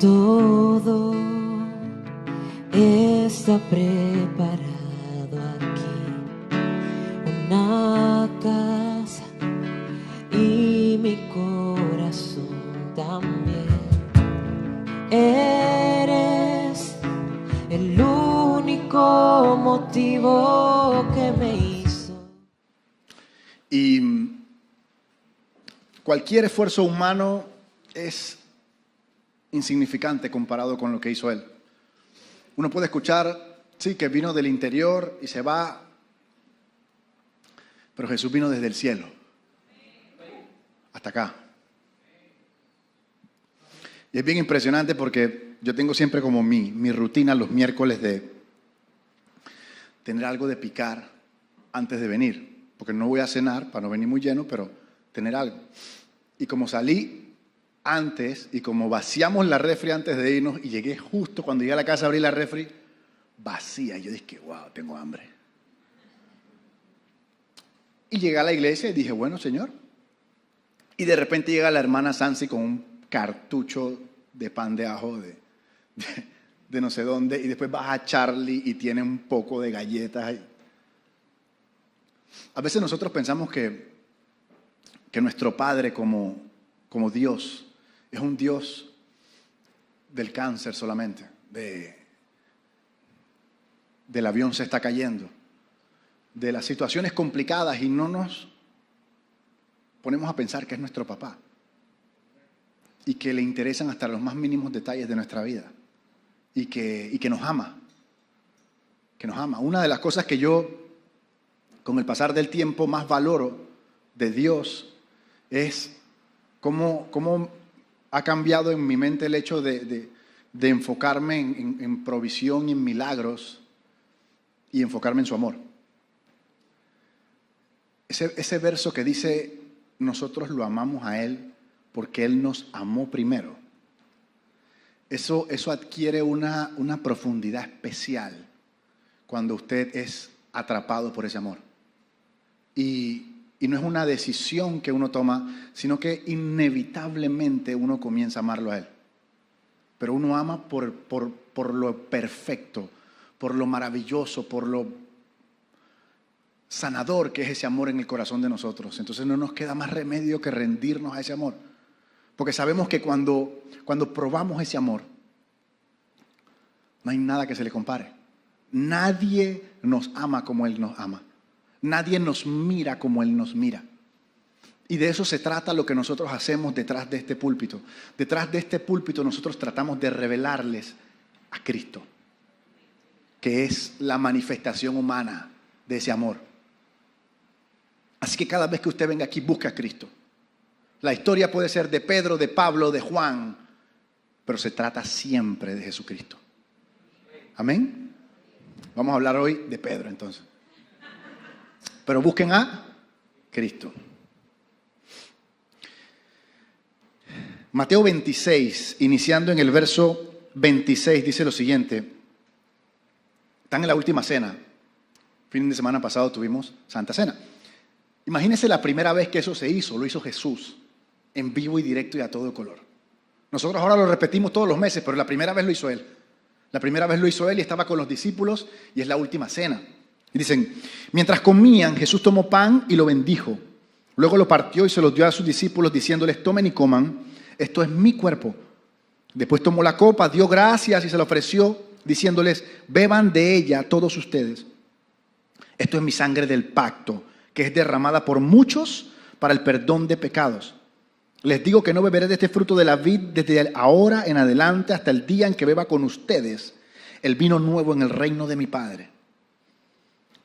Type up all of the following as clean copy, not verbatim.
Todo está preparado aquí, una casa y mi corazón también. Eres el único motivo que me hizo. Y cualquier esfuerzo humano es insignificante comparado con lo que hizo Él. Uno puede escuchar, sí, que vino del interior y se va, pero Jesús vino desde el cielo hasta acá. Y es bien impresionante porque yo tengo siempre como mi rutina los miércoles de tener algo de picar antes de venir, porque no voy a cenar para no venir muy lleno, pero tener algo. Y como salí antes y como vaciamos la refri antes de irnos y llegué justo cuando llegué a la casa, abrí la refri vacía. Y yo dije, wow, tengo hambre. Y llegué a la iglesia y dije, bueno, Señor. Y de repente llega la hermana Sansi con un cartucho de pan de ajo de no sé dónde. Y después baja Charlie y tiene un poco de galletas. A veces nosotros pensamos que nuestro Padre como Dios es un Dios del cáncer solamente, del avión se está cayendo, de las situaciones complicadas, y no nos ponemos a pensar que es nuestro papá y que le interesan hasta los más mínimos detalles de nuestra vida y que nos ama, Una de las cosas que yo con el pasar del tiempo más valoro de Dios es cómo ha cambiado en mi mente el hecho de enfocarme en provisión y en milagros y enfocarme en su amor. Ese verso que dice, nosotros lo amamos a Él porque Él nos amó primero. Eso adquiere una profundidad especial cuando usted es atrapado por ese amor. Y no es una decisión que uno toma, sino que inevitablemente uno comienza a amarlo a Él. Pero uno ama por lo perfecto, por lo maravilloso, por lo sanador que es ese amor en el corazón de nosotros. Entonces no nos queda más remedio que rendirnos a ese amor. Porque sabemos que cuando probamos ese amor, no hay nada que se le compare. Nadie nos ama como Él nos ama. Nadie nos mira como Él nos mira. Y de eso se trata lo que nosotros hacemos detrás de este púlpito. Detrás de este púlpito nosotros tratamos de revelarles a Cristo, que es la manifestación humana de ese amor. Así que cada vez que usted venga aquí, busque a Cristo. La historia puede ser de Pedro, de Pablo, de Juan, pero se trata siempre de Jesucristo. Amén. Vamos a hablar hoy de Pedro entonces. Pero busquen a Cristo. Mateo 26, iniciando en el verso 26, dice lo siguiente. Están en la última cena. Fin de semana pasado tuvimos Santa Cena. Imagínense la primera vez que eso se hizo. Lo hizo Jesús, en vivo y directo y a todo color. Nosotros ahora lo repetimos todos los meses, pero la primera vez lo hizo Él. La primera vez lo hizo Él y estaba con los discípulos y es la última cena. Y dicen, mientras comían, Jesús tomó pan y lo bendijo. Luego lo partió y se lo dio a sus discípulos diciéndoles, tomen y coman, esto es mi cuerpo. Después tomó la copa, dio gracias y se la ofreció, diciéndoles, beban de ella todos ustedes. Esto es mi sangre del pacto, que es derramada por muchos para el perdón de pecados. Les digo que no beberé de este fruto de la vid desde ahora en adelante hasta el día en que beba con ustedes el vino nuevo en el reino de mi Padre.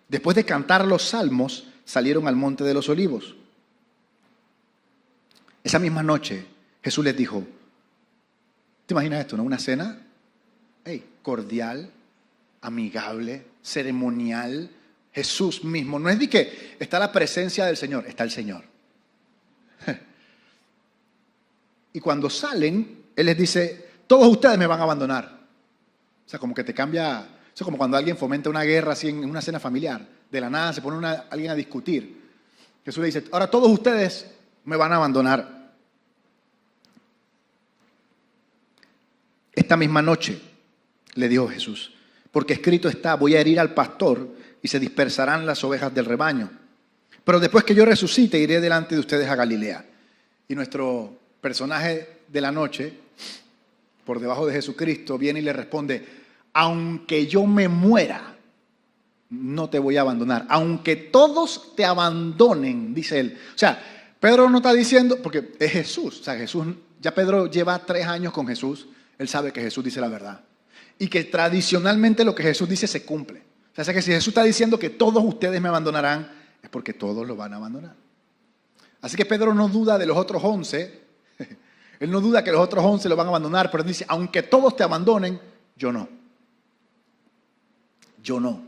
Después de cantar los salmos, salieron al monte de los olivos. Esa misma noche, Jesús les dijo, ¿te imaginas esto, no? Una cena cordial, amigable, ceremonial. Jesús mismo, no es de que está la presencia del Señor, está el Señor. Y cuando salen, Él les dice, todos ustedes me van a abandonar. O sea, como que te cambia. Eso es como cuando alguien fomenta una guerra así en una cena familiar. De la nada se pone alguien a discutir. Jesús le dice, ahora todos ustedes me van a abandonar. esta misma noche, le dijo Jesús, porque escrito está, voy a herir al pastor y se dispersarán las ovejas del rebaño. Pero después que yo resucite, iré delante de ustedes a Galilea. Y nuestro personaje de la noche, por debajo de Jesucristo, viene y le responde, aunque yo me muera, no te voy a abandonar. Aunque todos te abandonen, dice él. O sea, Pedro no está diciendo, porque es Jesús. O sea, Jesús, ya Pedro lleva 3 años con Jesús. Él sabe que Jesús dice la verdad. Y que tradicionalmente lo que Jesús dice se cumple. O sea, que si Jesús está diciendo que todos ustedes me abandonarán, es porque todos lo van a abandonar. Así que Pedro no duda de los otros 11. Él no duda que los otros 11 lo van a abandonar, pero él dice, aunque todos te abandonen, yo no. Yo no.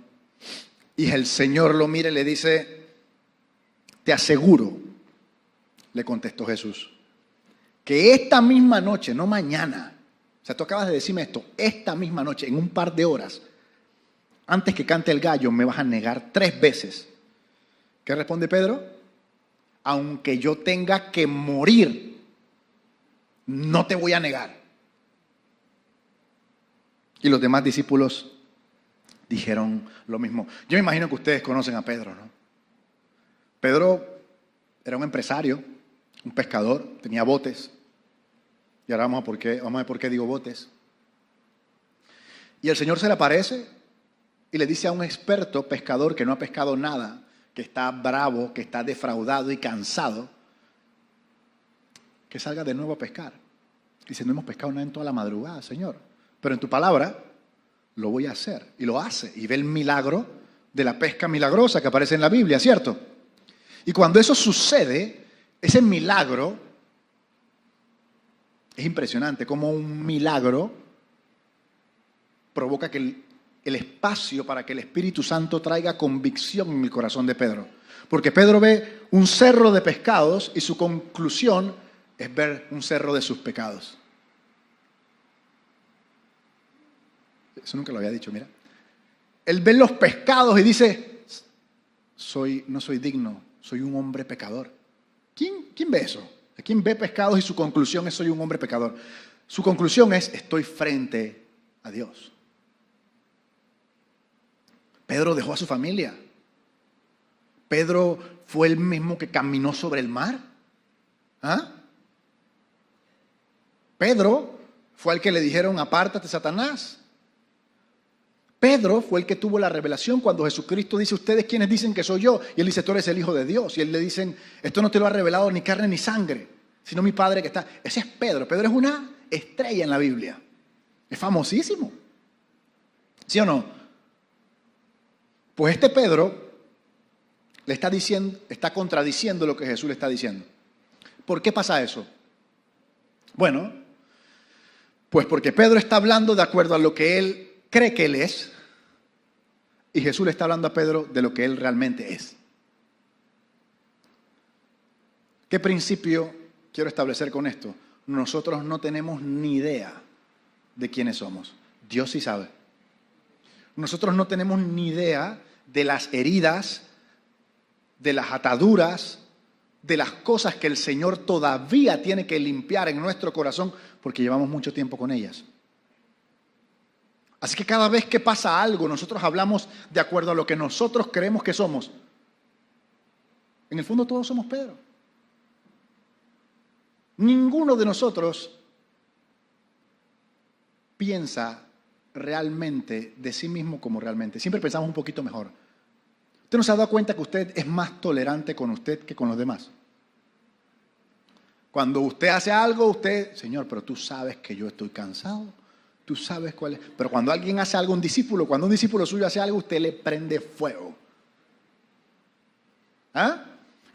Y el Señor lo mira y le dice, te aseguro, le contestó Jesús, que esta misma noche, no mañana, o sea, tú acabas de decirme esto, esta misma noche, en un par de horas, antes que cante el gallo, me vas a negar 3 veces. ¿Qué responde Pedro? Aunque yo tenga que morir, no te voy a negar. Y los demás discípulos dijeron lo mismo. Yo me imagino que ustedes conocen a Pedro, ¿no? Pedro era un empresario, un pescador, tenía botes. Y ahora vamos a ver por qué digo botes. Y el Señor se le aparece y le dice a un experto pescador que no ha pescado nada, que está bravo, que está defraudado y cansado, que salga de nuevo a pescar. Dice, no hemos pescado nada en toda la madrugada, Señor, pero en tu palabra lo voy a hacer. Y lo hace, y ve el milagro de la pesca milagrosa que aparece en la Biblia, ¿cierto? Y cuando eso sucede, ese milagro, es impresionante, como un milagro provoca que el espacio para que el Espíritu Santo traiga convicción en el corazón de Pedro. Porque Pedro ve un cerro de pescados y su conclusión es ver un cerro de sus pecados. Eso nunca lo había dicho, mira. Él ve los pescados y dice, no soy digno, soy un hombre pecador. ¿Quién ve eso? ¿Quién ve pescados y su conclusión es soy un hombre pecador? Su conclusión es estoy frente a Dios. Pedro dejó a su familia. Pedro fue el mismo que caminó sobre el mar. ¿Ah? Pedro fue el que le dijeron apártate, Satanás. Pedro fue el que tuvo la revelación cuando Jesucristo dice, ¿ustedes quiénes dicen que soy yo? Y él dice, tú eres el Hijo de Dios. Y él le dicen, esto no te lo ha revelado ni carne ni sangre, sino mi Padre que está. Ese es Pedro. Pedro es una estrella en la Biblia. Es famosísimo. ¿Sí o no? Pues este Pedro le está diciendo, está contradiciendo lo que Jesús le está diciendo. ¿Por qué pasa eso? Bueno, pues porque Pedro está hablando de acuerdo a lo que él cree que él es, y Jesús le está hablando a Pedro de lo que él realmente es. ¿Qué principio quiero establecer con esto? Nosotros no tenemos ni idea de quiénes somos. Dios sí sabe. Nosotros no tenemos ni idea de las heridas, de las ataduras, de las cosas que el Señor todavía tiene que limpiar en nuestro corazón porque llevamos mucho tiempo con ellas. Así que cada vez que pasa algo, nosotros hablamos de acuerdo a lo que nosotros creemos que somos. En el fondo todos somos Pedro. Ninguno de nosotros piensa realmente de sí mismo como realmente. Siempre pensamos un poquito mejor. ¿Usted no se ha dado cuenta que usted es más tolerante con usted que con los demás? Cuando usted hace algo, usted, Señor, pero tú sabes que yo estoy cansado. Tú sabes cuál es. Pero cuando alguien hace algo, cuando un discípulo suyo hace algo, usted le prende fuego. ¿Ah?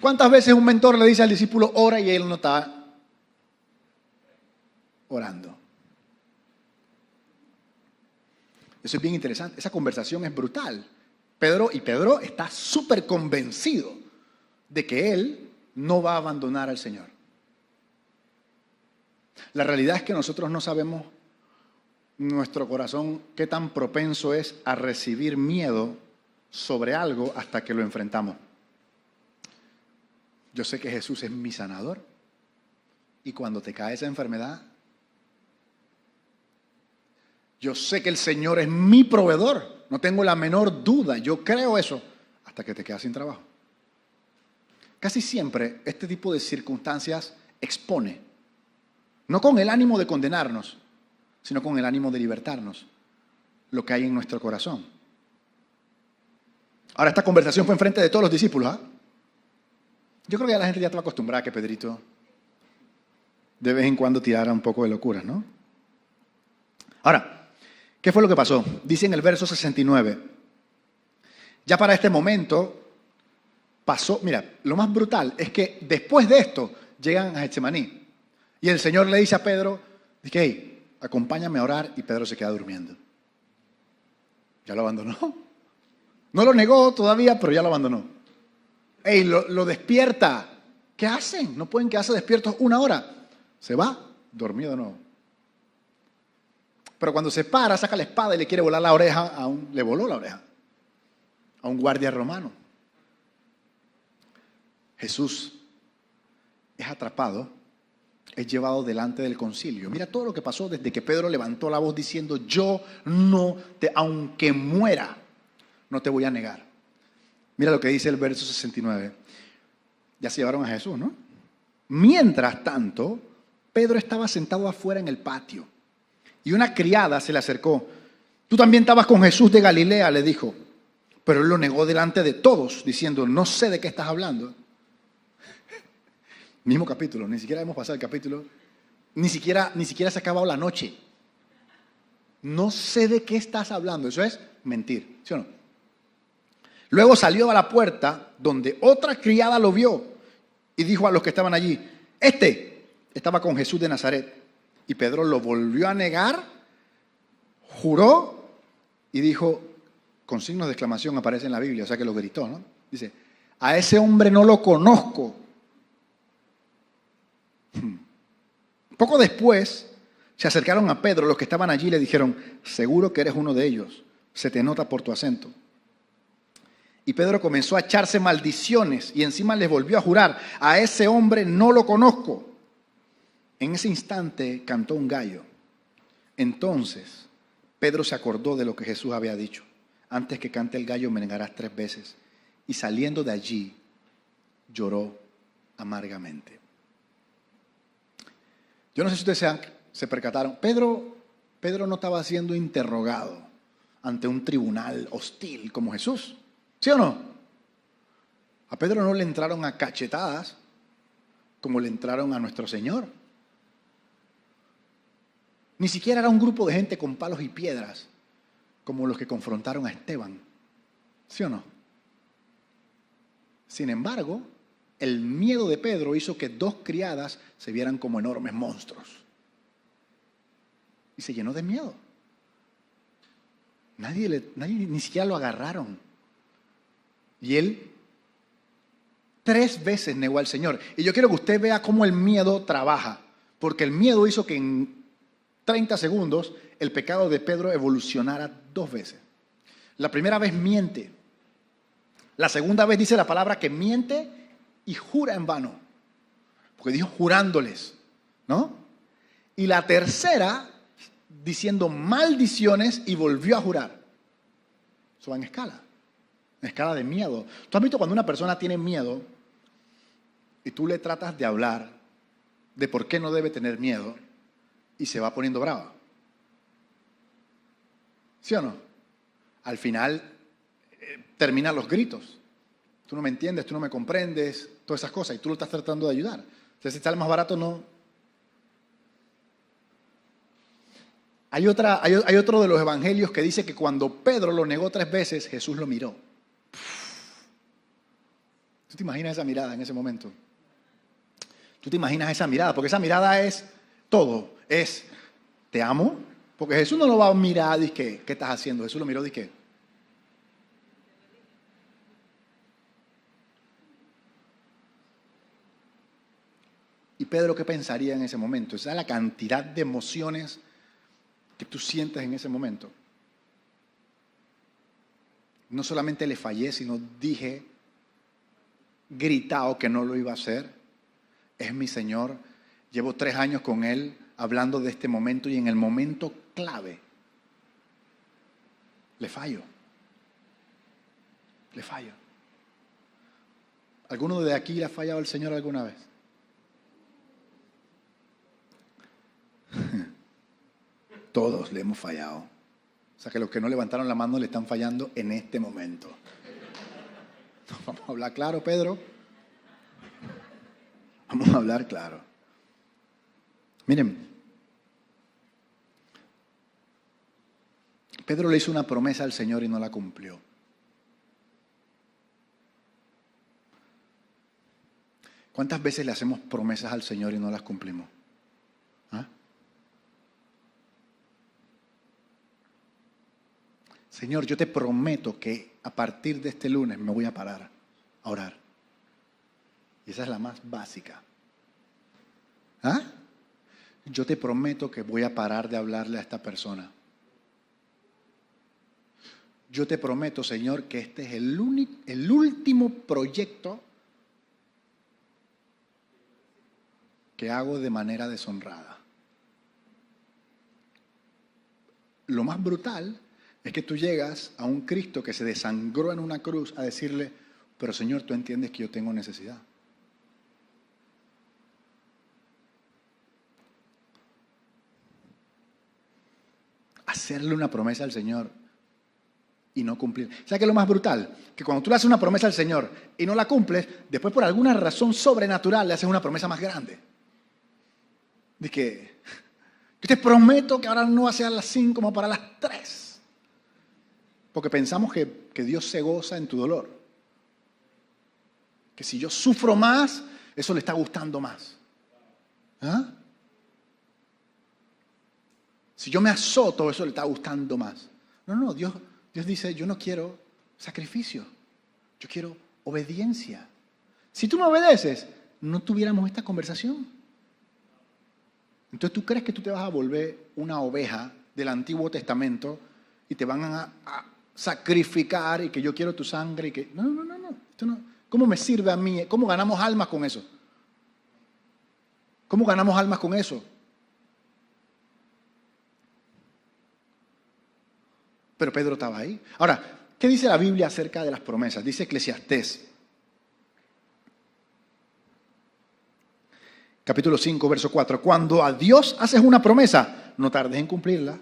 ¿Cuántas veces un mentor le dice al discípulo, ora y él no está orando? Eso es bien interesante. Esa conversación es brutal. Pedro está súper convencido de que él no va a abandonar al Señor. La realidad es que nosotros no sabemos nuestro corazón qué tan propenso es a recibir miedo sobre algo hasta que lo enfrentamos. Yo sé que Jesús es mi sanador y cuando te cae esa enfermedad, Yo sé que el Señor es mi proveedor. No tengo la menor duda. Yo creo eso. Hasta que te quedas sin trabajo. Casi siempre este tipo de circunstancias expone. No con el ánimo de condenarnos, sino con el ánimo de libertarnos. Lo que hay en nuestro corazón. Ahora, esta conversación fue enfrente de todos los discípulos. ¿Ah? Yo creo que ya la gente ya estaba acostumbrada a que Pedrito de vez en cuando tirara un poco de locuras, ¿no? Ahora, ¿qué fue lo que pasó? Dice en el verso 69. Ya para este momento pasó, mira, lo más brutal es que después de esto llegan a Getsemaní. Y el Señor le dice a Pedro, dice, hey, acompáñame a orar, y Pedro se queda durmiendo. Ya lo abandonó. No lo negó todavía, pero ya lo abandonó. Hey, lo despierta. ¿Qué hacen? No pueden quedarse despiertos una hora. Se va, dormido de nuevo. Pero cuando se para, saca la espada y le quiere volar la oreja, le voló la oreja a un guardia romano. Jesús es atrapado, es llevado delante del concilio. Mira todo lo que pasó desde que Pedro levantó la voz diciendo, aunque muera, no te voy a negar. Mira lo que dice el verso 69. Ya se llevaron a Jesús, ¿no? Mientras tanto, Pedro estaba sentado afuera en el patio y una criada se le acercó. Tú también estabas con Jesús de Galilea, le dijo. Pero él lo negó delante de todos, diciendo, no sé de qué estás hablando. Mismo capítulo, ni siquiera hemos pasado el capítulo, ni siquiera se ha acabado la noche. No sé de qué estás hablando, eso es mentir, ¿sí o no? Luego salió a la puerta donde otra criada lo vio y dijo a los que estaban allí, estaba con Jesús de Nazaret. Y Pedro lo volvió a negar, juró y dijo, con signos de exclamación aparece en la Biblia, o sea que lo gritó, ¿no? Dice, a ese hombre no lo conozco. Poco después se acercaron a Pedro los que estaban allí y le dijeron, seguro que eres uno de ellos, se te nota por tu acento. Y Pedro comenzó a echarse maldiciones y encima les volvió a jurar, a ese hombre no lo conozco. En ese instante cantó un gallo. Entonces Pedro se acordó de lo que Jesús había dicho, antes que cante el gallo me negarás 3 veces. Y saliendo de allí lloró amargamente. Yo no sé si ustedes se percataron, Pedro no estaba siendo interrogado ante un tribunal hostil como Jesús. ¿Sí o no? A Pedro no le entraron a cachetadas como le entraron a nuestro Señor. Ni siquiera era un grupo de gente con palos y piedras como los que confrontaron a Esteban. ¿Sí o no? Sin embargo, el miedo de Pedro hizo que 2 criadas se vieran como enormes monstruos. Y se llenó de miedo. Nadie ni siquiera lo agarraron. Y él 3 veces negó al Señor. Y yo quiero que usted vea cómo el miedo trabaja. Porque el miedo hizo que en 30 segundos el pecado de Pedro evolucionara 2 veces. La primera vez miente. La segunda vez dice la palabra que miente y jura en vano. Porque dijo jurándoles, ¿no? Y la tercera diciendo maldiciones y volvió a jurar. Eso va en escala. En escala de miedo. ¿Tú has visto cuando una persona tiene miedo y tú le tratas de hablar de por qué no debe tener miedo y se va poniendo brava? ¿Sí o no? Al final terminan los gritos. Tú no me entiendes, tú no me comprendes, todas esas cosas, y tú lo estás tratando de ayudar. Entonces, si sale más barato, no. Hay otro de los evangelios que dice que cuando Pedro lo negó 3 veces, Jesús lo miró. ¿Tú te imaginas esa mirada en ese momento? ¿Tú te imaginas esa mirada? Porque esa mirada es todo. Es, te amo. Porque Jesús no lo va a mirar y ¿qué estás haciendo? Jesús lo miró y ¿qué? Y Pedro, ¿qué pensaría en ese momento? Esa es la cantidad de emociones que tú sientes en ese momento. No solamente le fallé, sino dije, gritado que no lo iba a hacer. Es mi Señor. Llevo 3 años con Él hablando de este momento y en el momento clave le fallo. Le fallo. ¿Alguno de aquí le ha fallado al Señor alguna vez? Todos le hemos fallado. O sea que los que no levantaron la mano le están fallando en este momento. Vamos a hablar claro, Pedro. Vamos a hablar claro. Miren, Pedro le hizo una promesa al Señor y no la cumplió. ¿Cuántas veces le hacemos promesas al Señor y no las cumplimos? ¿Ah? Señor, yo te prometo que a partir de este lunes me voy a parar a orar. Y esa es la más básica. ¿Ah? Yo te prometo que voy a parar de hablarle a esta persona. Yo te prometo, Señor, que este es el último proyecto que hago de manera deshonrada. Lo más brutal es que tú llegas a un Cristo que se desangró en una cruz a decirle, pero Señor, tú entiendes que yo tengo necesidad. Hacerle una promesa al Señor y no cumplir. ¿Sabes qué es lo más brutal? Que cuando tú le haces una promesa al Señor y no la cumples, después por alguna razón sobrenatural le haces una promesa más grande. De que yo te prometo que ahora no va a ser a las 5 como para las 3. Porque pensamos que Dios se goza en tu dolor. Que si yo sufro más, eso le está gustando más. ¿Ah? Si yo me azoto, eso le está gustando más. No, Dios dice, yo no quiero sacrificio. Yo quiero obediencia. Si tú me obedeces, no tuviéramos esta conversación. Entonces tú crees que tú te vas a volver una oveja del Antiguo Testamento y te van a sacrificar y que yo quiero tu sangre y que... No. Esto no. ¿Cómo me sirve a mí? ¿Cómo ganamos almas con eso? ¿Cómo ganamos almas con eso? Pero Pedro estaba ahí. Ahora, ¿qué dice la Biblia acerca de las promesas? Dice Eclesiastés, capítulo 5, verso 4. Cuando a Dios haces una promesa, no tardes en cumplirla.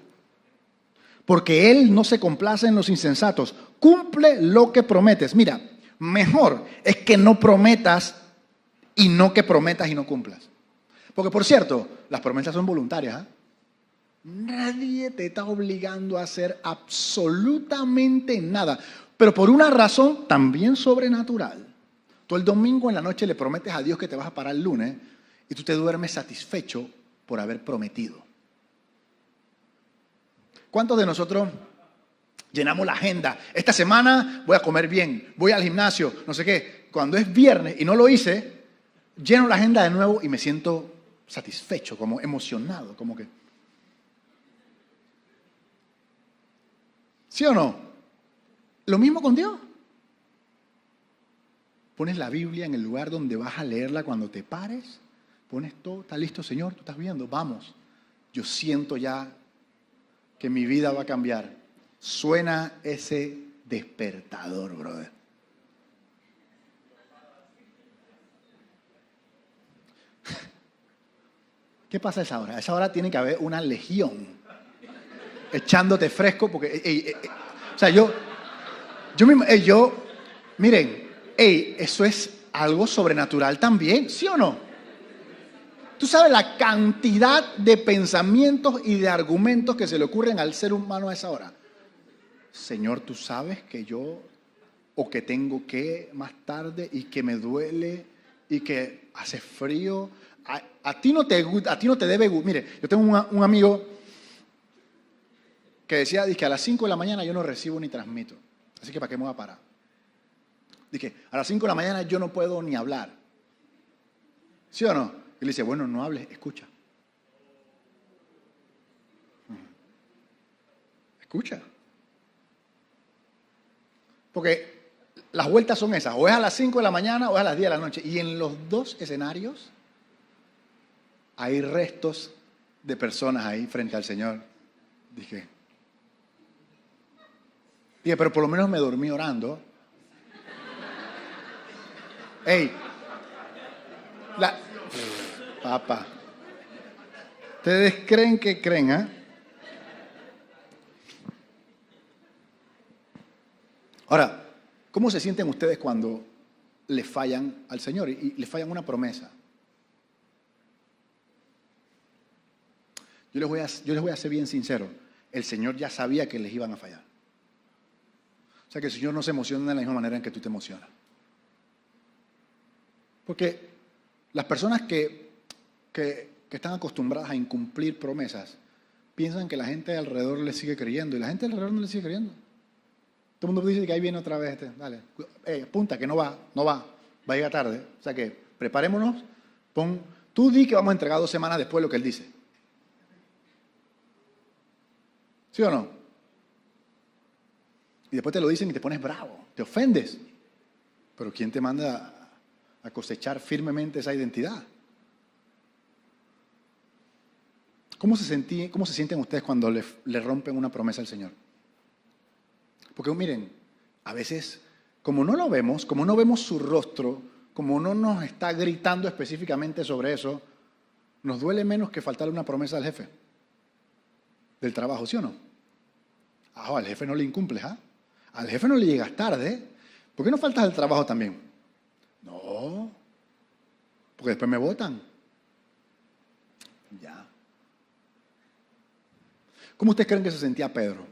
Porque Él no se complace en los insensatos. Cumple lo que prometes. Mira, mejor es que no prometas y no que prometas y no cumplas. Porque, por cierto, las promesas son voluntarias. ¿Eh? Nadie te está obligando a hacer absolutamente nada. Pero por una razón también sobrenatural. Tú el domingo en la noche le prometes a Dios que te vas a parar el lunes y tú te duermes satisfecho por haber prometido. ¿Cuántos de nosotros llenamos la agenda? Esta semana voy a comer bien, voy al gimnasio, no sé qué. Cuando es viernes y no lo hice, lleno la agenda de nuevo y me siento satisfecho, como emocionado, como que... ¿Sí o no? Lo mismo con Dios. Pones la Biblia en el lugar donde vas a leerla cuando te pares. Pones todo, está listo, Señor, tú estás viendo, vamos. Yo siento ya que mi vida va a cambiar. Suena ese despertador, brother. ¿Qué pasa a esa hora? A esa hora tiene que haber una legión echándote fresco porque... o sea, miren, eso es algo sobrenatural también, ¿sí o no? Tú sabes la cantidad de pensamientos y de argumentos que se le ocurren al ser humano a esa hora. Señor, tú sabes que yo, o que tengo que más tarde, y que me duele, y que hace frío. A ti no te debe gustar. Mire, yo tengo un amigo que decía, que a las 5 de la mañana yo no recibo ni transmito. Así que ¿para qué me voy a parar? Dije, a las 5 de la mañana yo no puedo ni hablar. ¿Sí o no? Y le dice, bueno, no hables, escucha. Escucha. Porque las vueltas son esas, o es a las 5 de la mañana o es a las 10 de la noche. Y en los dos escenarios hay restos de personas ahí frente al Señor. Dije, Dije, pero por lo menos me dormí orando. Ey, papá. ¿Ustedes creen que creen, ah? Ahora, ¿cómo se sienten ustedes cuando le fallan al Señor y le fallan una promesa? Yo les voy a ser bien sincero. El Señor ya sabía que les iban a fallar. O sea que el Señor no se emociona de la misma manera en que tú te emocionas. Porque las personas que están acostumbradas a incumplir promesas piensan que la gente alrededor les sigue creyendo y la gente alrededor no les sigue creyendo. Todo el mundo dice que ahí viene otra vez dale, apunta que no va a llegar tarde. O sea que preparémonos, tú di que vamos a entregar 2 semanas después de lo que él dice. ¿Sí o no? Y después te lo dicen y te pones bravo, te ofendes. Pero ¿quién te manda a cosechar firmemente esa identidad? ¿Cómo se sienten ustedes cuando le rompen una promesa al Señor? Porque miren, a veces, como no lo vemos, como no vemos su rostro, como no nos está gritando específicamente sobre eso, nos duele menos que faltarle una promesa al jefe del trabajo, ¿sí o no? Al jefe no le incumples, ¿ah? Al jefe no le llegas tarde. ¿Por qué no faltas al trabajo también? No, porque después me votan. Ya. ¿Cómo ustedes creen que se sentía Pedro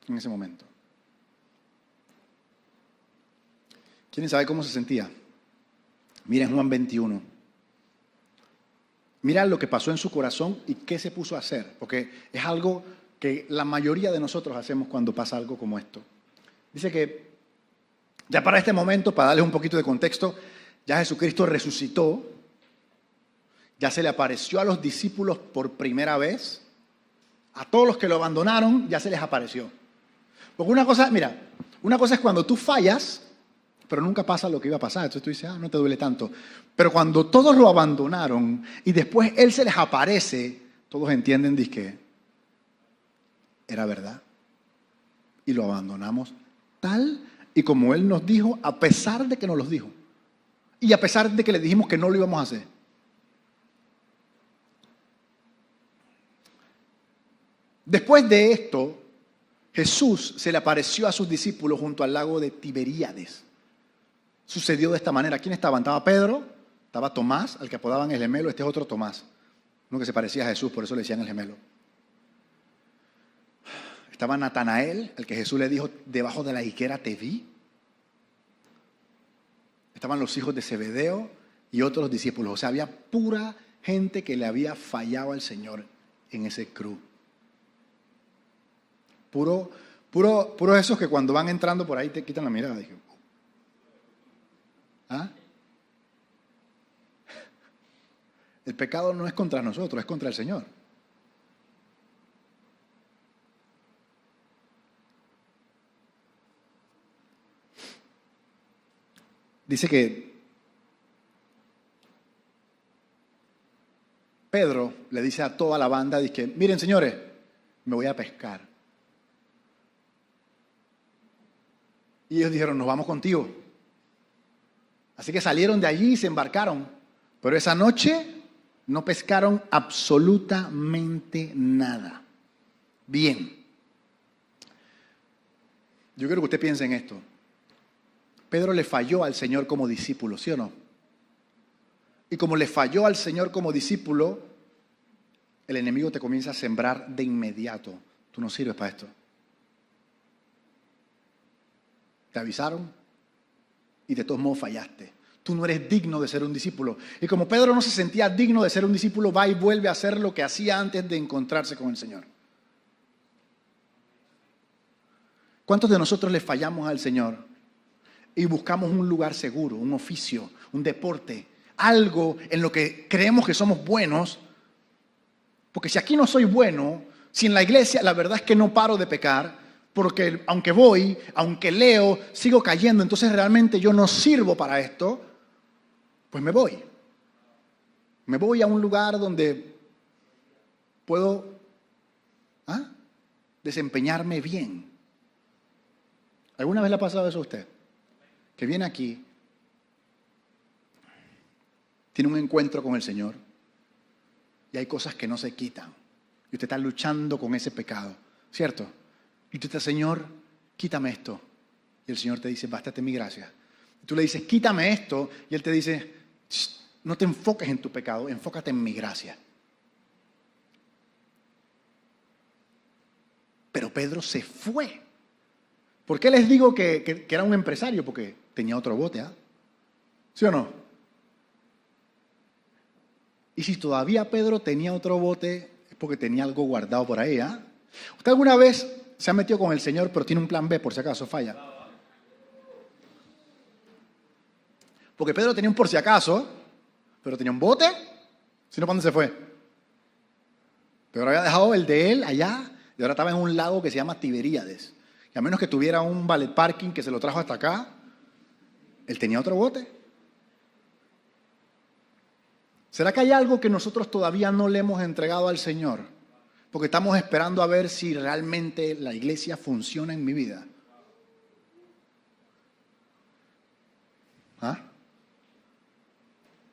en ese momento? ¿Quieren saber cómo se sentía? Miren Juan 21. Mira lo que pasó en su corazón y qué se puso a hacer, porque es algo que la mayoría de nosotros hacemos cuando pasa algo como esto. Dice que ya para este momento, para darles un poquito de contexto, ya Jesucristo resucitó, ya se le apareció a los discípulos por primera vez, a todos los que lo abandonaron ya se les apareció. Porque una cosa es cuando tú fallas, pero nunca pasa lo que iba a pasar. Entonces tú dices, no te duele tanto. Pero cuando todos lo abandonaron y después Él se les aparece, todos entienden que era verdad. Y lo abandonamos tal y como Él nos dijo, a pesar de que nos los dijo. Y a pesar de que le dijimos que no lo íbamos a hacer. Después de esto, Jesús se le apareció a sus discípulos junto al lago de Tiberíades. Sucedió de esta manera. ¿Quién estaba? Estaba Pedro, estaba Tomás, al que apodaban el gemelo. Este es otro Tomás, uno que se parecía a Jesús, por eso le decían el gemelo. Estaba Natanael, al que Jesús le dijo, debajo de la higuera te vi. Estaban los hijos de Zebedeo y otros discípulos. O sea, había pura gente que le había fallado al Señor en ese crew. Puro esos que cuando van entrando por ahí te quitan la mirada. Dije, ¿ah? El pecado no es contra nosotros, es contra el Señor. Dice que Pedro le dice a toda la banda, dice, miren señores, me voy a pescar. Y ellos dijeron, nos vamos contigo. Así que salieron de allí y se embarcaron. Pero esa noche no pescaron absolutamente nada. Bien. Yo quiero que usted piense en esto. Pedro le falló al Señor como discípulo, ¿sí o no? Y como le falló al Señor como discípulo, el enemigo te comienza a sembrar de inmediato. Tú no sirves para esto. Te avisaron y de todos modos fallaste. Tú no eres digno de ser un discípulo. Y como Pedro no se sentía digno de ser un discípulo, va y vuelve a hacer lo que hacía antes de encontrarse con el Señor. ¿Cuántos de nosotros le fallamos al Señor y buscamos un lugar seguro, un oficio, un deporte, algo en lo que creemos que somos buenos? Porque si aquí no soy bueno, si en la iglesia la verdad es que no paro de pecar, porque aunque voy, aunque leo, sigo cayendo, entonces realmente yo no sirvo para esto, pues me voy. Me voy a un lugar donde puedo desempeñarme bien. ¿Alguna vez le ha pasado eso a usted? Que viene aquí, tiene un encuentro con el Señor y hay cosas que no se quitan. Y usted está luchando con ese pecado, ¿cierto? Y tú estás, Señor, quítame esto. Y el Señor te dice, bástate mi gracia. Y tú le dices, quítame esto. Y Él te dice, no te enfoques en tu pecado, enfócate en mi gracia. Pero Pedro se fue. ¿Por qué les digo que era un empresario? Porque tenía otro bote, ¿ah? ¿Sí o no? Y si todavía Pedro tenía otro bote, es porque tenía algo guardado por ahí, ¿ah? ¿Usted alguna vez se ha metido con el Señor, pero tiene un plan B por si acaso falla? Porque Pedro tenía un por si acaso, pero tenía un bote. Si no, ¿para dónde se fue? Pedro había dejado el de él allá y ahora estaba en un lago que se llama Tiberíades. Y a menos que tuviera un valet parking que se lo trajo hasta acá, él tenía otro bote. ¿Será que hay algo que nosotros todavía no le hemos entregado al Señor? Porque estamos esperando a ver si realmente la iglesia funciona en mi vida. ¿Ah?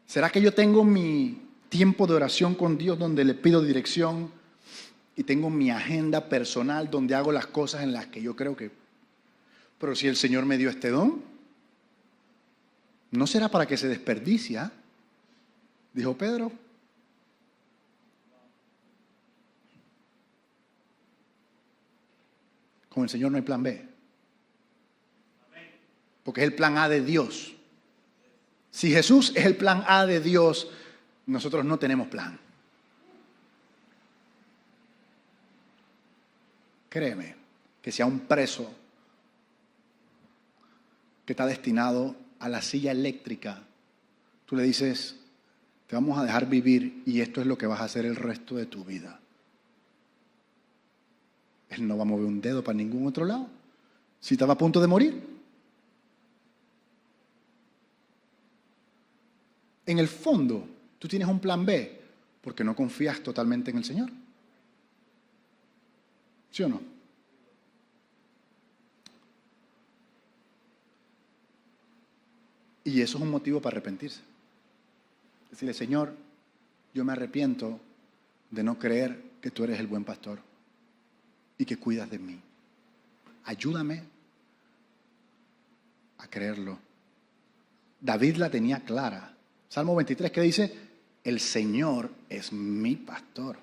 ¿Será que yo tengo mi tiempo de oración con Dios donde le pido dirección y tengo mi agenda personal donde hago las cosas en las que yo creo que... Pero si el Señor me dio este don, ¿no será para que se desperdicia? Dijo Pedro. Con el Señor no hay plan B. Porque es el plan A de Dios. Si Jesús es el plan A de Dios, nosotros no tenemos plan. Créeme, que sea un preso que está destinado a la silla eléctrica, tú le dices, te vamos a dejar vivir y esto es lo que vas a hacer el resto de tu vida. Él no va a mover un dedo para ningún otro lado. Si estaba a punto de morir. En el fondo, tú tienes un plan B porque no confías totalmente en el Señor. ¿Sí o no? Y eso es un motivo para arrepentirse. Decirle, Señor, yo me arrepiento de no creer que tú eres el buen pastor y que cuidas de mí. Ayúdame a creerlo. David la tenía clara. Salmo 23 que dice, el Señor es mi pastor.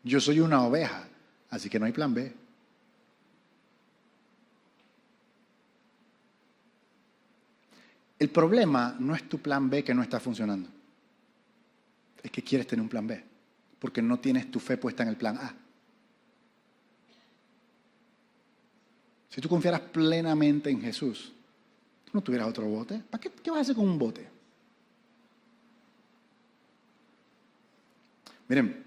Yo soy una oveja, así que no hay plan B. El problema no es tu plan B que no está funcionando. Es que quieres tener un plan B, porque no tienes tu fe puesta en el plan A. Si tú confiaras plenamente en Jesús, tú no tuvieras otro bote. ¿Para qué vas a hacer con un bote? Miren,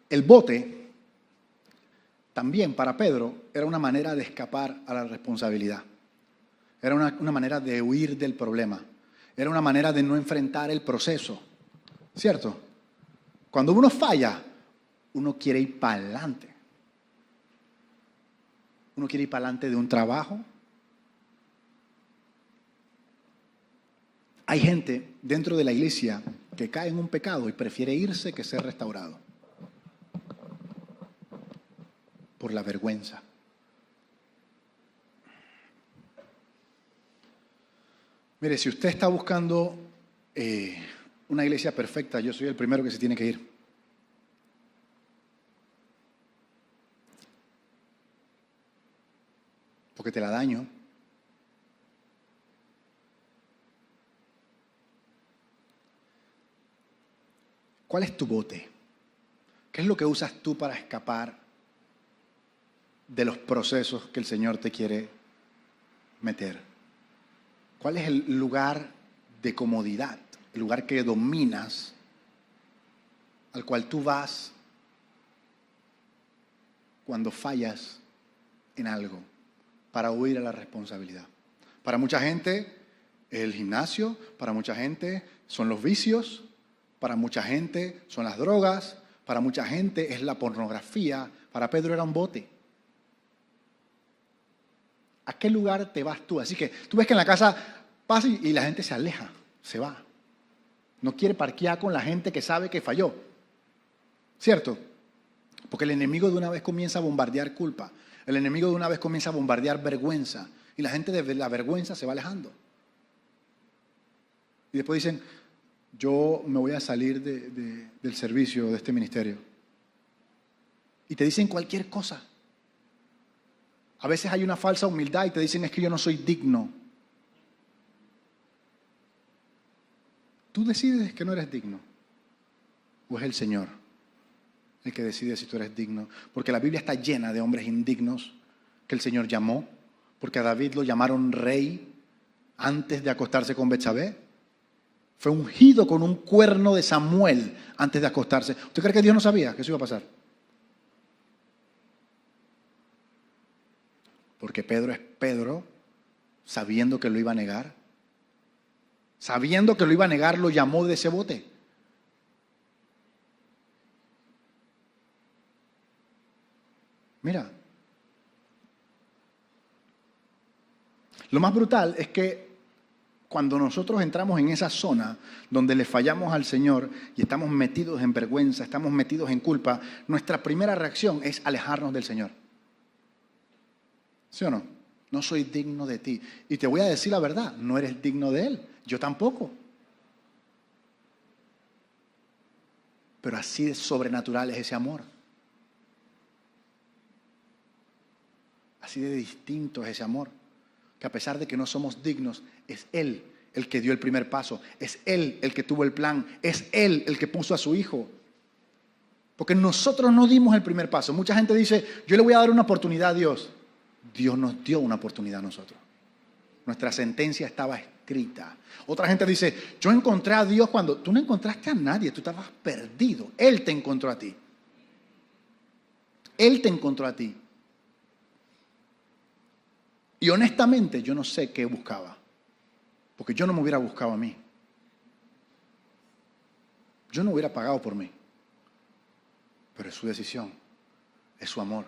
el bote también para Pedro era una manera de escapar a la responsabilidad. Era una manera de huir del problema. Era una manera de no enfrentar el proceso. ¿Cierto? Cuando uno falla, uno quiere ir para adelante. Uno quiere ir para adelante de un trabajo. Hay gente dentro de la iglesia que cae en un pecado y prefiere irse que ser restaurado. Por la vergüenza. Mire, si usted está buscando una iglesia perfecta, yo soy el primero que se tiene que ir. Porque te la daño. ¿Cuál es tu bote? ¿Qué es lo que usas tú para escapar de los procesos que el Señor te quiere meter? ¿Cuál es el lugar de comodidad, el lugar que dominas, al cual tú vas cuando fallas en algo para huir a la responsabilidad? Para mucha gente es el gimnasio, para mucha gente son los vicios, para mucha gente son las drogas, para mucha gente es la pornografía, para Pedro era un bote. ¿A qué lugar te vas tú? Así que tú ves que en la casa pasa y la gente se aleja, se va. No quiere parquear con la gente que sabe que falló. ¿Cierto? Porque el enemigo de una vez comienza a bombardear culpa. El enemigo de una vez comienza a bombardear vergüenza. Y la gente de la vergüenza se va alejando. Y después dicen, yo me voy a salir del servicio, de este ministerio. Y te dicen cualquier cosa. A veces hay una falsa humildad y te dicen, es que yo no soy digno. Tú decides que no eres digno. ¿O es el Señor el que decide si tú eres digno? Porque la Biblia está llena de hombres indignos que el Señor llamó. Porque a David lo llamaron rey antes de acostarse con Betsabé. Fue ungido con un cuerno de Samuel antes de acostarse. ¿Usted cree que Dios no sabía que eso iba a pasar? Porque Pedro es Pedro, sabiendo que lo iba a negar. Sabiendo que lo iba a negar, lo llamó de ese bote. Mira, lo más brutal es que cuando nosotros entramos en esa zona donde le fallamos al Señor y estamos metidos en vergüenza, estamos metidos en culpa, nuestra primera reacción es alejarnos del Señor. ¿Sí o no? No soy digno de ti. Y te voy a decir la verdad, no eres digno de Él. Yo tampoco. Pero así de sobrenatural es ese amor. Así de distinto es ese amor. Que a pesar de que no somos dignos, es Él el que dio el primer paso. Es Él el que tuvo el plan. Es Él el que puso a su Hijo. Porque nosotros no dimos el primer paso. Mucha gente dice, yo le voy a dar una oportunidad a Dios. Dios nos dio una oportunidad a nosotros. Nuestra sentencia estaba escrita. Otra gente dice, yo encontré a Dios cuando tú no encontraste a nadie, tú estabas perdido. Él te encontró a ti. Él te encontró a ti. Y honestamente yo no sé qué buscaba. Porque yo no me hubiera buscado a mí. Yo no hubiera pagado por mí. Pero es su decisión. Es su amor.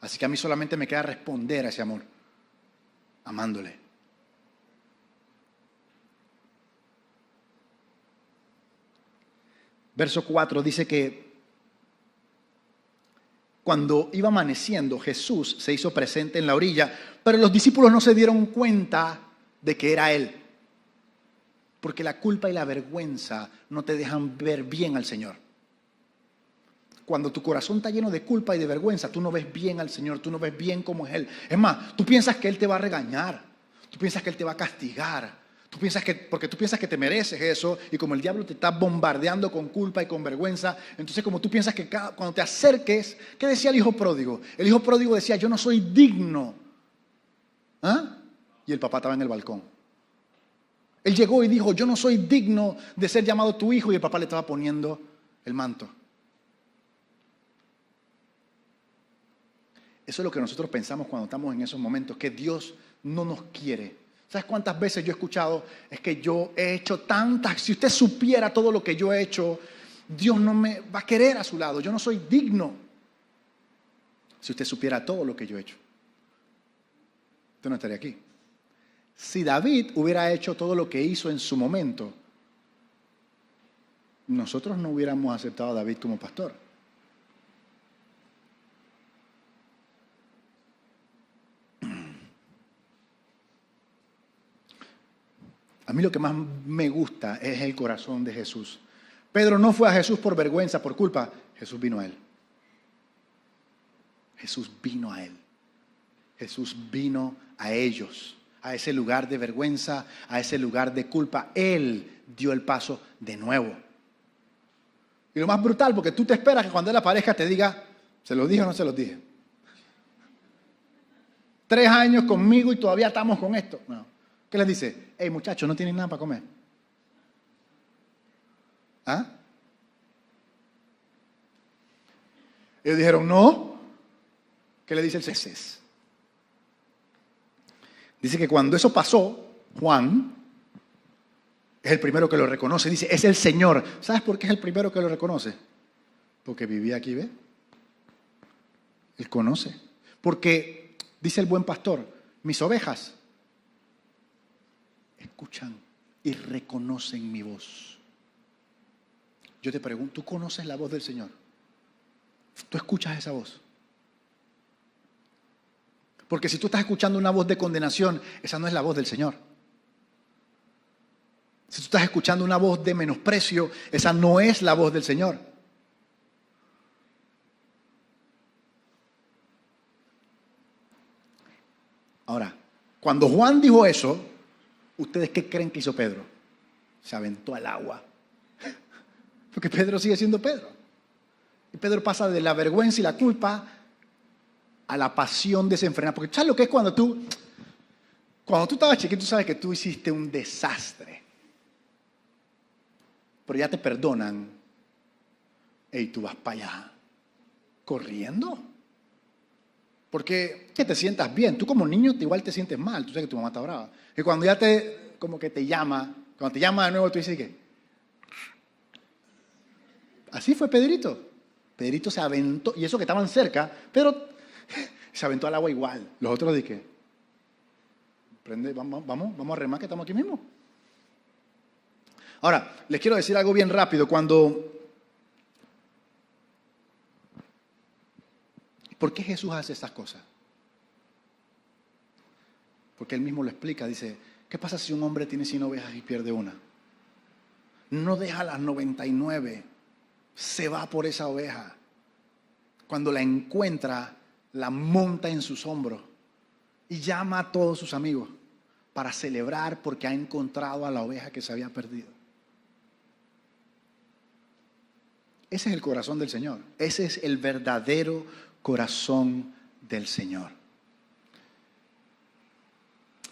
Así que a mí solamente me queda responder a ese amor. Amándole. Verso 4 dice que cuando iba amaneciendo, Jesús se hizo presente en la orilla, pero los discípulos no se dieron cuenta de que era Él. Porque la culpa y la vergüenza no te dejan ver bien al Señor. Cuando tu corazón está lleno de culpa y de vergüenza, tú no ves bien al Señor, tú no ves bien cómo es Él. Es más, tú piensas que Él te va a regañar, tú piensas que Él te va a castigar, porque tú piensas que te mereces eso, y como el diablo te está bombardeando con culpa y con vergüenza, entonces como tú piensas que cuando te acerques, ¿qué decía el hijo pródigo? El hijo pródigo decía, yo no soy digno. ¿Ah? Y el papá estaba en el balcón. Él llegó y dijo, yo no soy digno de ser llamado tu hijo, y el papá le estaba poniendo el manto. Eso es lo que nosotros pensamos cuando estamos en esos momentos, que Dios no nos quiere. ¿Sabes cuántas veces yo he escuchado? Es que yo he hecho tantas, si usted supiera todo lo que yo he hecho, Dios no me va a querer a su lado, yo no soy digno. Si usted supiera todo lo que yo he hecho, usted no estaría aquí. Si David hubiera hecho todo lo que hizo en su momento, nosotros no hubiéramos aceptado a David como pastor. A mí lo que más me gusta es el corazón de Jesús. Pedro no fue a Jesús por vergüenza, por culpa. Jesús vino a él. Jesús vino a él. Jesús vino a ellos, a ese lugar de vergüenza, a ese lugar de culpa. Él dio el paso de nuevo. Y lo más brutal, porque tú te esperas que cuando él aparezca te diga, ¿se los dije o no se los dije? 3 años conmigo y todavía estamos con esto. No. ¿Qué les dice? Hey, muchachos, no tienen nada para comer. ¿Ah? Ellos dijeron, no. ¿Qué le dice el Señor? Dice que cuando eso pasó, Juan es el primero que lo reconoce. Dice, es el Señor. ¿Sabes por qué es el primero que lo reconoce? Porque vivía aquí, ¿ve? Él conoce. Porque, dice el buen pastor, mis ovejas escuchan y reconocen mi voz. Yo te pregunto, ¿tú conoces la voz del Señor? ¿Tú escuchas esa voz? Porque si tú estás escuchando una voz de condenación, esa no es la voz del Señor. Si tú estás escuchando una voz de menosprecio, esa no es la voz del Señor. Ahora, cuando Juan dijo eso, ¿ustedes qué creen que hizo Pedro? Se aventó al agua. Porque Pedro sigue siendo Pedro. Y Pedro pasa de la vergüenza y la culpa a la pasión desenfrenada. Porque ¿sabes lo que es cuando tú estabas chiquito, tú sabes que tú hiciste un desastre? Pero ya te perdonan. Y tú vas para allá corriendo. Porque que te sientas bien. Tú como niño igual te sientes mal. Tú sabes que tu mamá está brava. Y cuando ya como que te llama, cuando te llama de nuevo, tú dices que... Así fue Pedrito. Pedrito se aventó, y eso que estaban cerca, pero se aventó al agua igual. Los otros dije, vamos a remar que estamos aquí mismo. Ahora, les quiero decir algo bien rápido. ¿Por qué Jesús hace estas cosas? Porque Él mismo lo explica. Dice, ¿qué pasa si un hombre tiene 100 ovejas y pierde una? No deja las 99. Se va por esa oveja. Cuando la encuentra, la monta en sus hombros y llama a todos sus amigos para celebrar porque ha encontrado a la oveja que se había perdido. Ese es el corazón del Señor. Ese es el verdadero corazón del Señor.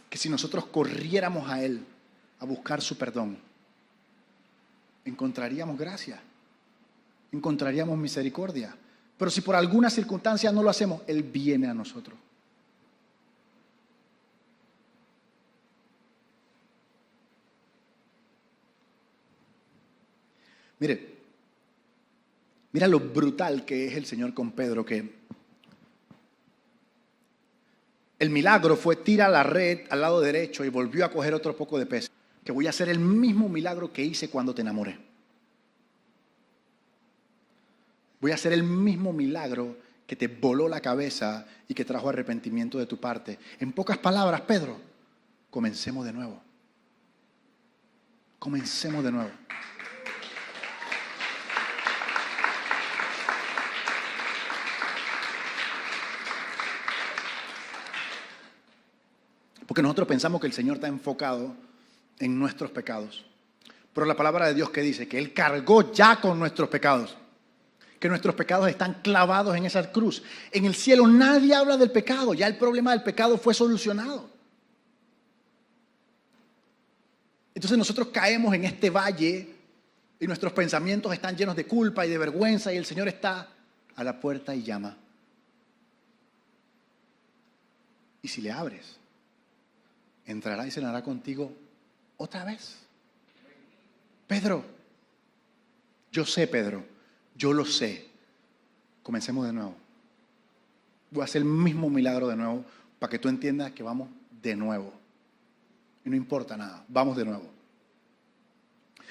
Que si nosotros corriéramos a Él a buscar su perdón, encontraríamos gracia, encontraríamos misericordia. Pero si por alguna circunstancia no lo hacemos, Él viene a nosotros. Mira lo brutal que es el Señor con Pedro, que el milagro fue tira la red al lado derecho y volvió a coger otro poco de peso. Que voy a hacer el mismo milagro que hice cuando te enamoré. Voy a hacer el mismo milagro que te voló la cabeza y que trajo arrepentimiento de tu parte. En pocas palabras, Pedro, comencemos de nuevo. Comencemos de nuevo. Porque nosotros pensamos que el Señor está enfocado en nuestros pecados. Pero la palabra de Dios que dice que Él cargó ya con nuestros pecados. Que nuestros pecados están clavados en esa cruz. En el cielo nadie habla del pecado. Ya el problema del pecado fue solucionado. Entonces nosotros caemos en este valle y nuestros pensamientos están llenos de culpa y de vergüenza y el Señor está a la puerta y llama. Y si le abres, entrará y cenará contigo otra vez. Pedro, yo sé, Pedro, yo lo sé. Comencemos de nuevo. Voy a hacer el mismo milagro de nuevo para que tú entiendas que vamos de nuevo. Y no importa nada, vamos de nuevo.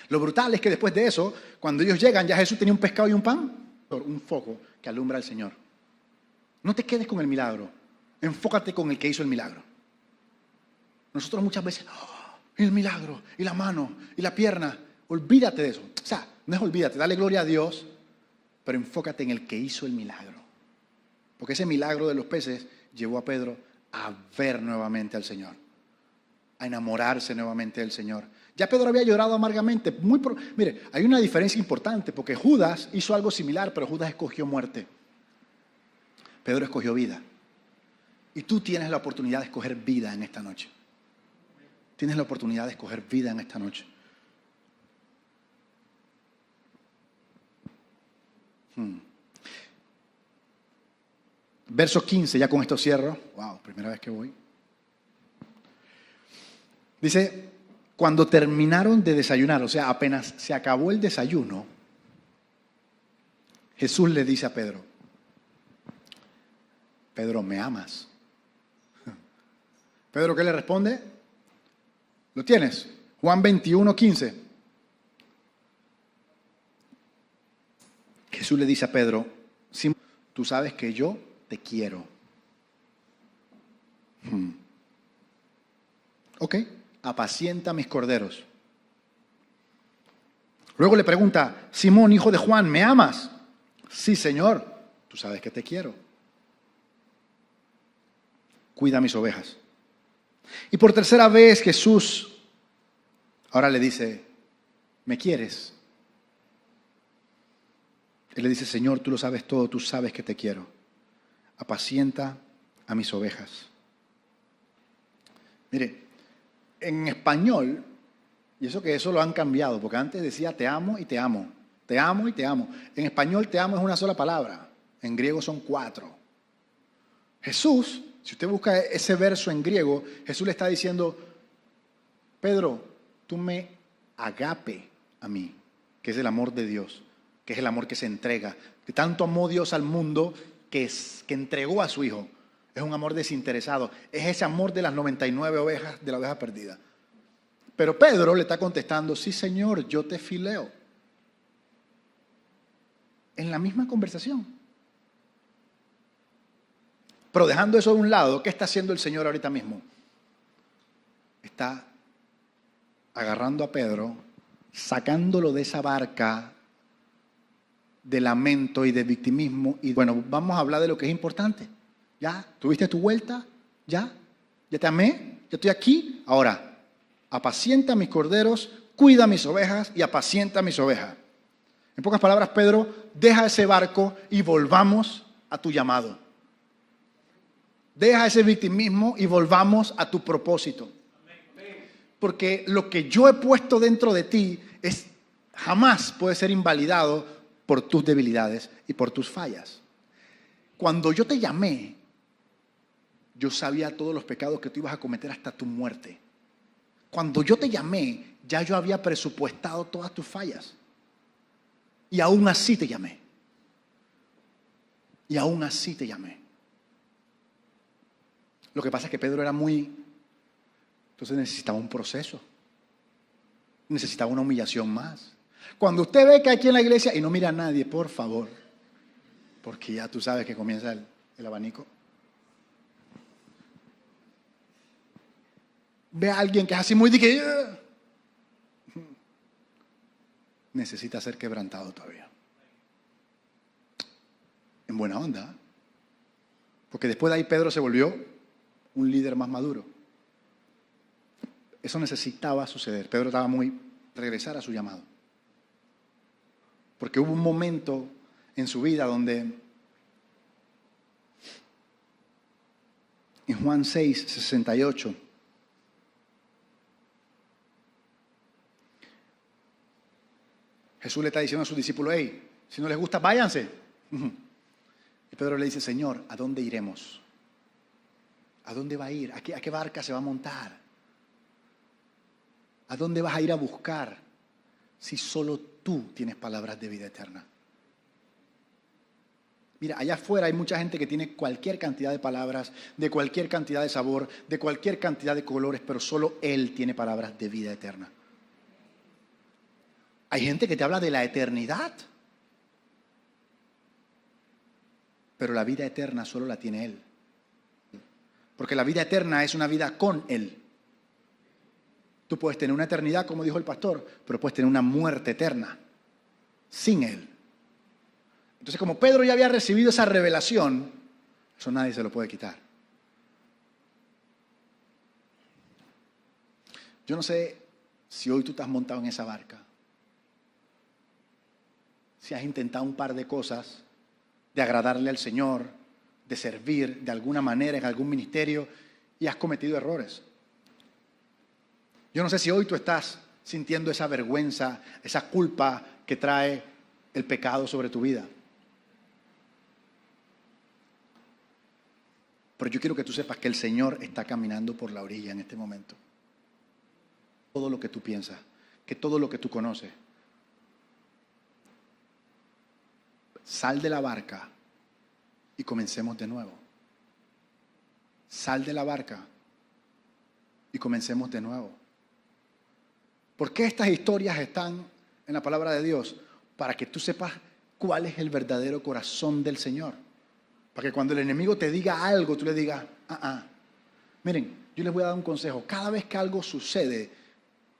Lo brutal es que después de eso, cuando ellos llegan, ya Jesús tenía un pescado y un pan, un foco que alumbra al Señor. No te quedes con el milagro, enfócate con el que hizo el milagro. Nosotros muchas veces, el milagro, y la mano, y la pierna, olvídate de eso. O sea, no es olvídate, dale gloria a Dios, pero enfócate en el que hizo el milagro. Porque ese milagro de los peces llevó a Pedro a ver nuevamente al Señor, a enamorarse nuevamente del Señor. Ya Pedro había llorado amargamente. Mire, hay una diferencia importante, porque Judas hizo algo similar, pero Judas escogió muerte. Pedro escogió vida. Y tú tienes la oportunidad de escoger vida en esta noche. Tienes la oportunidad de escoger vida en esta noche. Verso 15, ya con esto cierro. Wow, primera vez que voy. Dice, cuando terminaron de desayunar, o sea, apenas se acabó el desayuno, Jesús le dice a Pedro, Pedro, ¿me amas? Pedro, ¿qué le responde? ¿Lo tienes? Juan 21:15. Jesús le dice a Pedro, Simón, tú sabes que yo te quiero. Ok, apacienta mis corderos. Luego le pregunta, Simón, hijo de Juan, ¿me amas? Sí, Señor, tú sabes que te quiero. Cuida mis ovejas. Y por tercera vez Jesús ahora le dice, ¿me quieres? Él le dice, Señor, tú lo sabes todo, tú sabes que te quiero. Apacienta a mis ovejas. Mire, en español, y eso lo han cambiado, porque antes decía te amo y te amo, te amo y te amo. En español te amo es una sola palabra, en griego son 4. Jesús, si usted busca ese verso en griego, Jesús le está diciendo, Pedro, tú me agape a mí, que es el amor de Dios, que es el amor que se entrega, que tanto amó Dios al mundo que entregó a su Hijo. Es un amor desinteresado, es ese amor de las 99 ovejas, de la oveja perdida. Pero Pedro le está contestando, sí Señor, yo te fileo. En la misma conversación. Pero dejando eso de un lado, ¿qué está haciendo el Señor ahorita mismo? Está agarrando a Pedro, sacándolo de esa barca de lamento y de victimismo. Y bueno, vamos a hablar de lo que es importante. ¿Ya? ¿Tuviste tu vuelta? ¿Ya? ¿Ya te amé? ¿Ya estoy aquí? Ahora, apacienta mis corderos, cuida mis ovejas y apacienta mis ovejas. En pocas palabras, Pedro, deja ese barco y volvamos a tu llamado. Deja ese victimismo y volvamos a tu propósito. Porque lo que yo he puesto dentro de ti jamás puede ser invalidado por tus debilidades y por tus fallas. Cuando yo te llamé, yo sabía todos los pecados que tú ibas a cometer hasta tu muerte. Cuando yo te llamé, ya yo había presupuestado todas tus fallas. Y aún así te llamé. Y aún así te llamé. Lo que pasa es que Pedro era entonces necesitaba un proceso. Necesitaba una humillación más. Cuando usted ve que aquí en la iglesia y no mira a nadie, por favor, porque ya tú sabes que comienza el abanico. Ve a alguien que es así muy de que necesita ser quebrantado todavía. En buena onda. Porque después de ahí Pedro se volvió un líder más maduro. Eso necesitaba suceder. Pedro estaba regresar a su llamado. Porque hubo un momento en su vida donde en Juan 6:68 Jesús le está diciendo a sus discípulos, hey, si no les gusta, váyanse. Y Pedro le dice, Señor, ¿a dónde iremos? ¿A dónde va a ir? ¿A qué barca se va a montar? ¿A dónde vas a ir a buscar si solo tú tienes palabras de vida eterna? Mira, allá afuera hay mucha gente que tiene cualquier cantidad de palabras, de cualquier cantidad de sabor, de cualquier cantidad de colores, pero solo Él tiene palabras de vida eterna. Hay gente que te habla de la eternidad, pero la vida eterna solo la tiene Él. Porque la vida eterna es una vida con Él. Tú puedes tener una eternidad, como dijo el pastor, pero puedes tener una muerte eterna sin Él. Entonces, como Pedro ya había recibido esa revelación, eso nadie se lo puede quitar. Yo no sé si hoy tú te has montado en esa barca. Si has intentado un par de cosas de agradarle al Señor, de servir de alguna manera en algún ministerio y has cometido errores. Yo no sé si hoy tú estás sintiendo esa vergüenza, esa culpa que trae el pecado sobre tu vida. Pero yo quiero que tú sepas que el Señor está caminando por la orilla en este momento. Todo lo que tú piensas, que todo lo que tú conoces. Sal de la barca y comencemos de nuevo. Sal de la barca y comencemos de nuevo. ¿Por qué estas historias están en la palabra de Dios? Para que tú sepas cuál es el verdadero corazón del Señor. Para que cuando el enemigo te diga algo, tú le digas, Miren, yo les voy a dar un consejo. Cada vez que algo sucede,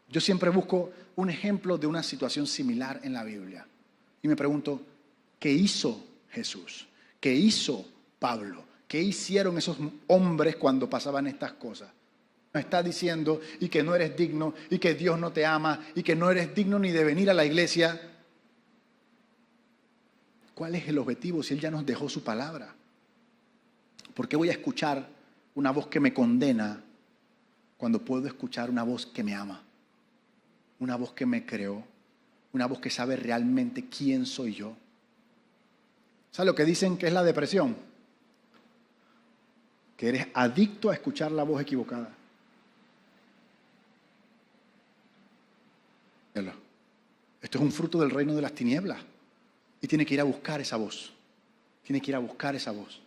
yo siempre busco un ejemplo de una situación similar en la Biblia. Y me pregunto, ¿qué hizo Jesús? ¿Qué hizo Pablo? ¿Qué hicieron esos hombres cuando pasaban estas cosas? No está diciendo y que no eres digno y que Dios no te ama y que no eres digno ni de venir a la iglesia. ¿Cuál es el objetivo si Él ya nos dejó su palabra? ¿Por qué voy a escuchar una voz que me condena cuando puedo escuchar una voz que me ama? Una voz que me creó, una voz que sabe realmente quién soy yo. ¿Sabes lo que dicen que es la depresión? Que eres adicto a escuchar la voz equivocada. Esto es un fruto del reino de las tinieblas. Y tiene que ir a buscar esa voz. Tiene que ir a buscar esa voz.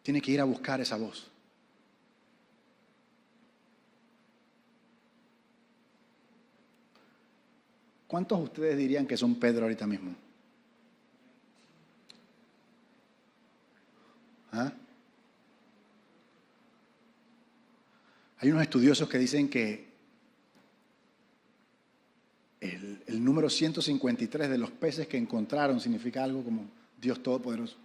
Tiene que ir a buscar esa voz. ¿Cuántos de ustedes dirían que son Pedro ahorita mismo? Hay unos estudiosos que dicen que el número 153 de los peces que encontraron significa algo como Dios Todopoderoso.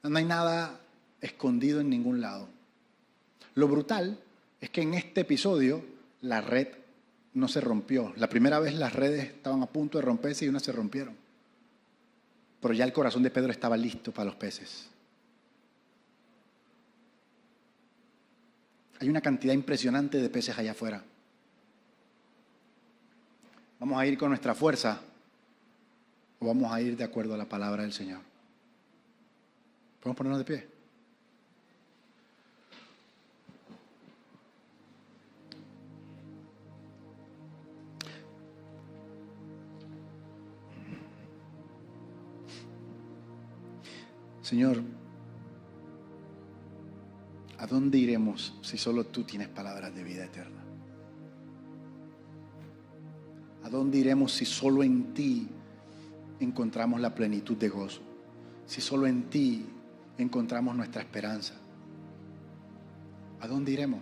No hay nada escondido en ningún lado. Lo brutal es que en este episodio la red no se rompió. La primera vez las redes estaban a punto de romperse y unas se rompieron. Pero ya el corazón de Pedro estaba listo para los peces. Hay una cantidad impresionante de peces allá afuera. ¿Vamos a ir con nuestra fuerza o vamos a ir de acuerdo a la palabra del Señor? ¿Podemos ponernos de pie? Señor, ¿a dónde iremos si solo tú tienes palabras de vida eterna? ¿A dónde iremos si solo en ti encontramos la plenitud de gozo? Si solo en ti encontramos nuestra esperanza. ¿A dónde iremos?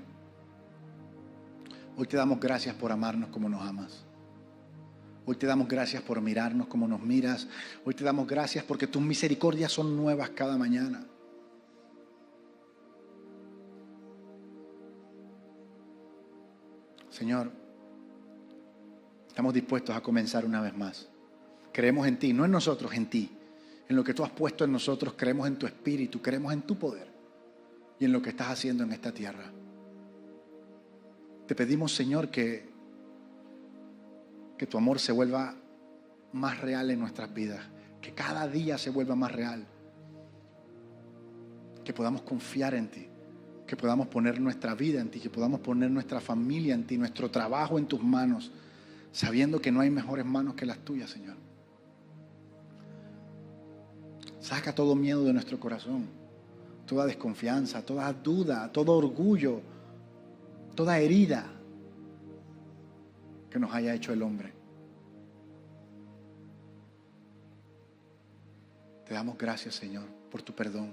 Hoy te damos gracias por amarnos como nos amas. Hoy te damos gracias por mirarnos como nos miras. Hoy te damos gracias porque tus misericordias son nuevas cada mañana. Señor, estamos dispuestos a comenzar una vez más. Creemos en ti, no en nosotros, en ti. En lo que tú has puesto en nosotros, creemos en tu espíritu, creemos en tu poder y en lo que estás haciendo en esta tierra. Te pedimos, Señor, que tu amor se vuelva más real en nuestras vidas, que cada día se vuelva más real, que podamos confiar en ti, que podamos poner nuestra vida en ti, que podamos poner nuestra familia en ti, nuestro trabajo en tus manos, sabiendo que no hay mejores manos que las tuyas, Señor. Saca todo miedo de nuestro corazón, toda desconfianza, toda duda, todo orgullo, toda herida que nos haya hecho el hombre. Te damos gracias, Señor, por tu perdón.